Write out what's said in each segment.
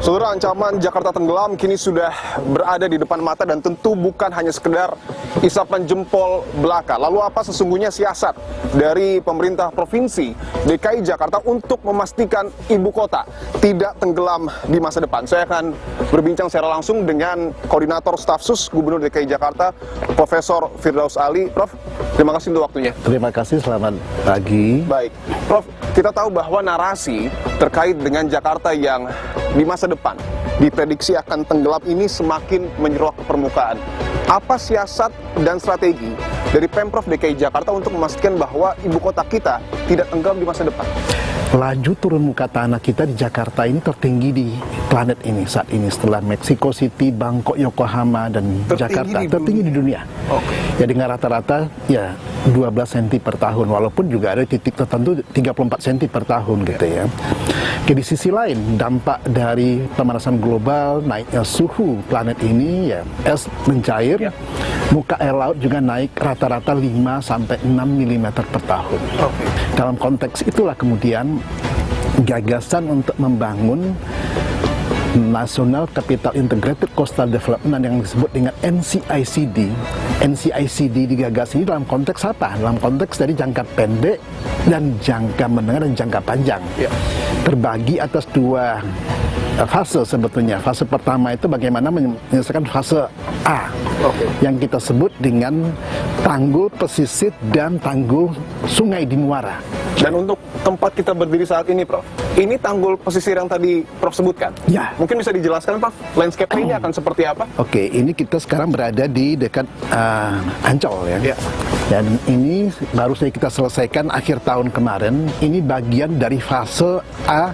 Saudara, ancaman Jakarta tenggelam kini sudah berada di depan mata dan tentu bukan hanya sekedar isapan jempol belaka. Lalu apa sesungguhnya siasat dari pemerintah Provinsi DKI Jakarta untuk memastikan ibu kota tidak tenggelam di masa depan? Saya akan berbincang secara langsung dengan Koordinator Staf Sus Gubernur DKI Jakarta, Profesor Firdaus Ali. Prof, terima kasih untuk waktunya. Terima kasih, selamat pagi. Baik, Prof, kita tahu bahwa narasi terkait dengan Jakarta yang di masa depan diprediksi akan tenggelam ini semakin menyeruak ke permukaan. Apa siasat dan strategi dari Pemprov DKI Jakarta untuk memastikan bahwa ibu kota kita tidak tenggelam di masa depan? Laju turun muka tanah kita di Jakarta ini tertinggi di planet ini saat ini, setelah Mexico City, Bangkok, Yokohama, dan Jakarta. Tertinggi di dunia. Ya, dengan rata-rata ya 12 cm per tahun, walaupun juga ada titik tertentu 34 cm per tahun gitu ya. Oke, di sisi lain, dampak dari pemanasan global, naiknya suhu planet ini, ya es mencair, muka air laut juga naik rata-rata 5-6 mm per tahun. Dalam konteks itulah kemudian gagasan untuk membangun National Capital Integrated Coastal Development yang disebut dengan NCICD. NCICD digagas ini dalam konteks apa? Dalam konteks dari jangka pendek dan jangka menengah dan jangka panjang. Terbagi atas dua fase sebetulnya. Fase pertama itu bagaimana menyelesaikan fase A, yang kita sebut dengan tanggul pesisir dan tanggul sungai di muara. Dan untuk tempat kita berdiri saat ini, Prof, ini tanggul pesisir yang tadi Prof sebutkan. Ya. Mungkin bisa dijelaskan, Prof, landscape ini akan seperti apa? Oke, ini kita sekarang berada di dekat Ancol ya. Dan ini baru saja kita selesaikan akhir tahun kemarin. Ini bagian dari fase A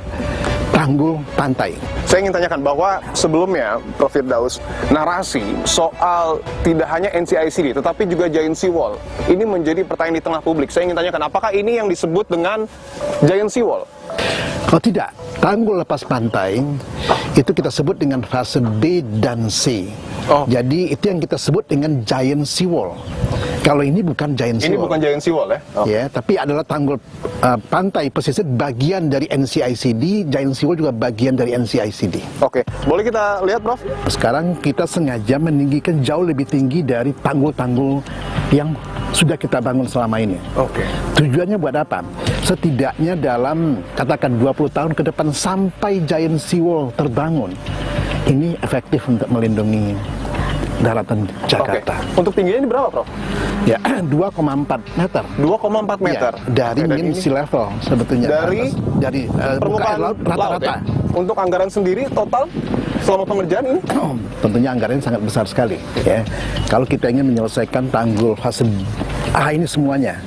tanggul pantai. Saya ingin tanyakan bahwa sebelumnya, Prof Firdaus, narasi soal tidak hanya NCICD, tetapi juga Giant Seawall, ini menjadi pertanyaan di tengah publik. Saya ingin tanyakan, apakah ini yang disebut dengan Giant Seawall? Oh tidak, tanggul lepas pantai itu kita sebut dengan fase B dan C. Jadi itu yang kita sebut dengan Giant Seawall. Kalau ini bukan Giant Seawall. Ini bukan Giant Seawall ya? Ya, tapi adalah tanggul pantai pesisir bagian dari NCICD. Giant Seawall juga bagian dari NCICD. Oke, boleh kita lihat, Prof? Sekarang kita sengaja meninggikan jauh lebih tinggi dari tanggul-tanggul yang sudah kita bangun selama ini. Tujuannya buat apa? Setidaknya dalam katakan 20 tahun ke depan sampai Giant Seawall terbangun, ini efektif untuk melindungi daratan Jakarta. Untuk tingginya ini berapa, Prof? Ya, 2,4 meter. 2,4 meter. Ya, dari mean sea level sebetulnya. Dari permukaan laut rata-rata. Ya? Untuk anggaran sendiri total selama pengerjaan ini? Tentunya anggarannya sangat besar sekali. Ya, kalau kita ingin menyelesaikan tanggul fase A ini semuanya,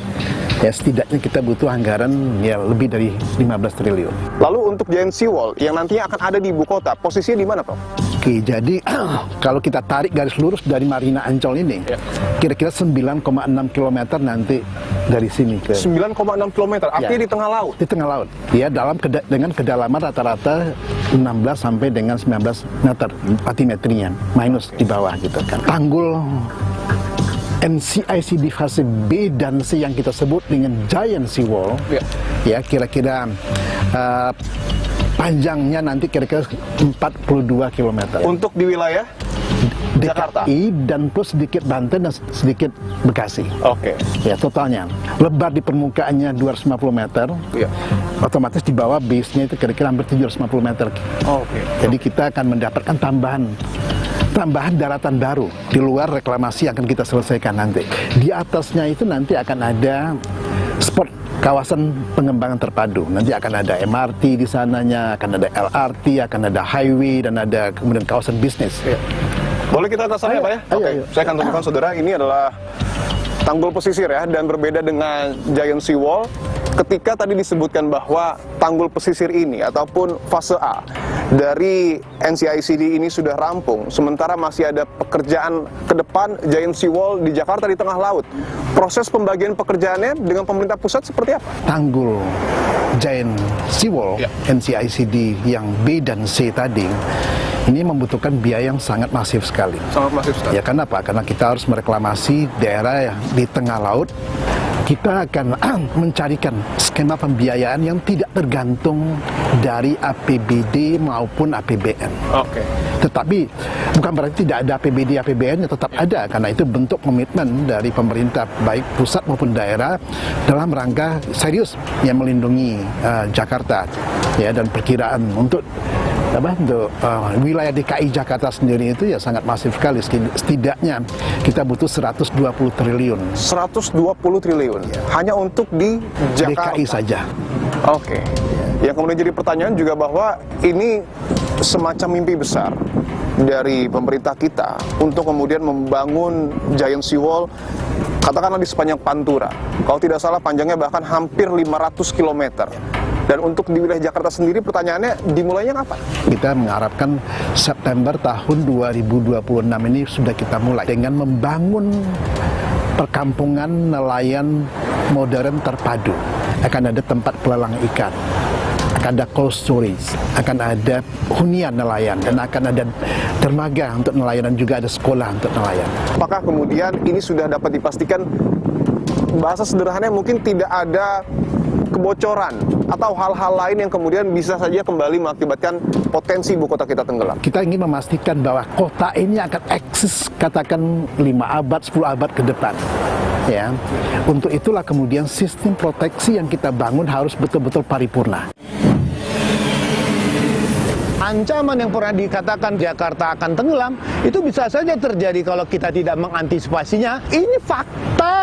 ya setidaknya kita butuh anggaran ya lebih dari 15 triliun. Lalu untuk Giant Seawall yang nantinya akan ada di ibu kota, posisinya di mana, Prof? Oke, jadi kalau kita tarik garis lurus dari Marina Ancol ini, kira-kira 9,6 km nanti dari sini ke 9,6 km, artinya di tengah laut? Di tengah laut, ya, dengan kedalaman rata-rata 16 sampai dengan 19 meter batimetrinya, minus di bawah gitu kan. Tanggul NCICD fase B dan C yang kita sebut dengan Giant Seawall, ya kira-kira panjangnya nanti kira-kira 42 km. Untuk di wilayah Jakarta? DKI dan plus sedikit Banten dan sedikit Bekasi. Ya, totalnya. Lebar di permukaannya 250 meter. Otomatis di bawah base-nya itu kira-kira hampir 750 meter. Jadi kita akan mendapatkan tambahan daratan baru di luar reklamasi yang akan kita selesaikan nanti. Di atasnya itu nanti akan ada spot kawasan pengembangan terpadu. Nanti akan ada MRT di sananya, akan ada LRT, akan ada highway, dan ada kemudian kawasan bisnis. Boleh kita ke sana, Pak ya? Saya akan tunjukkan, saudara, ini adalah tanggul pesisir ya, dan berbeda dengan Giant Seawall. Ketika tadi disebutkan bahwa tanggul pesisir ini ataupun fase A dari NCICD ini sudah rampung, sementara masih ada pekerjaan ke depan Giant Seawall di Jakarta di tengah laut. Proses pembagian pekerjaannya dengan pemerintah pusat seperti apa? Tanggul Giant Seawall NCICD yang B dan C tadi ini membutuhkan biaya yang sangat masif sekali. Ya, kenapa? Karena kita harus mereklamasi daerah yang di tengah laut kita akan mencarikan skema pembiayaan yang tidak tergantung dari APBD maupun APBN. Oke. Tetapi bukan berarti tidak ada APBD, APBN yang tetap ada, karena itu bentuk komitmen dari pemerintah baik pusat maupun daerah dalam rangka serius yang melindungi Jakarta, ya, dan perkiraan untuk wilayah DKI Jakarta sendiri itu ya sangat masif sekali. Setidaknya kita butuh 120 triliun. 120 triliun hanya untuk di Jakarta. DKI saja. Oke. Yang kemudian jadi pertanyaan juga bahwa ini semacam mimpi besar dari pemerintah kita untuk kemudian membangun giant seawall, katakanlah di sepanjang Pantura. Kalau tidak salah panjangnya bahkan hampir 500 km. Dan untuk di wilayah Jakarta sendiri pertanyaannya dimulainya kapan? Kita mengharapkan September tahun 2026 ini sudah kita mulai dengan membangun perkampungan nelayan modern terpadu. Akan ada tempat pelelang ikan, akan ada cold storage, akan ada hunian nelayan, dan akan ada dermaga untuk nelayan, dan juga ada sekolah untuk nelayan. Apakah kemudian ini sudah dapat dipastikan, bahasa sederhananya mungkin tidak ada kebocoran atau hal-hal lain yang kemudian bisa saja kembali mengakibatkan potensi ibu kota kita tenggelam? Kita ingin memastikan bahwa kota ini akan eksis katakan 5 abad, 10 abad ke depan. Ya, untuk itulah kemudian sistem proteksi yang kita bangun harus betul-betul paripurna. Ancaman yang pernah dikatakan Jakarta akan tenggelam itu bisa saja terjadi kalau kita tidak mengantisipasinya. Ini fakta.